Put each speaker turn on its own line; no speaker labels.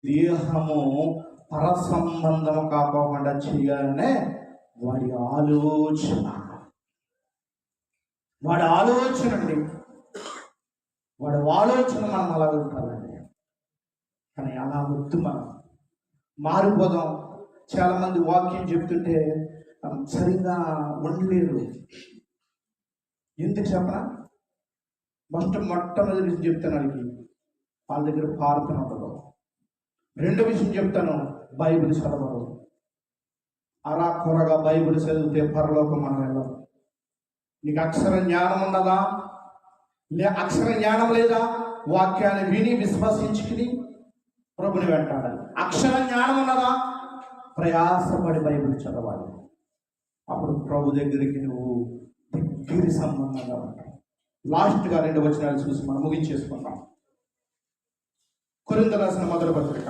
దేహము పర సంబంధము కాకోకుండా చేయాలనే వాడి ఆలోచన. వాడి ఆలోచన అండి, వాడి ఆలోచన మనం అలా ఉంటారండి. కానీ అలా వద్దు, మనం మారిపోదాం. చాలామంది వాక్యం చెప్తుంటే సరిగ్గా ఉండలేరు. ఎందుకు చెప్పనా? మొట్టమొదటి విషయం చెప్తాను, వాళ్ళ దగ్గర ప్రార్థన ఉండదు. రెండో విషయం చెప్తాను, బైబిల్ చదవరు. అలా కొరగా బైబిల్ చదివితే పరలోకం మనం వెళ్ళం. నీకు అక్షర జ్ఞానం ఉన్నదా? అక్షర జ్ఞానం లేదా? వాక్యాన్ని విని విశ్వసించుకుని ప్రభుని వెంటాడాలి. అక్షర జ్ఞానం ఉన్నదా? ప్రయాసపడి బైబిల్ చదవాలి. అప్పుడు ప్రభు దగ్గరికి నువ్వు దగ్గర సంబంధంగా ఉంటావు. లాస్ట్గా 2 వచనాలు చూసి మనం ముగించేసుకుంటాం. కొరింథీయులకు రాసిన మొదటి పత్రిక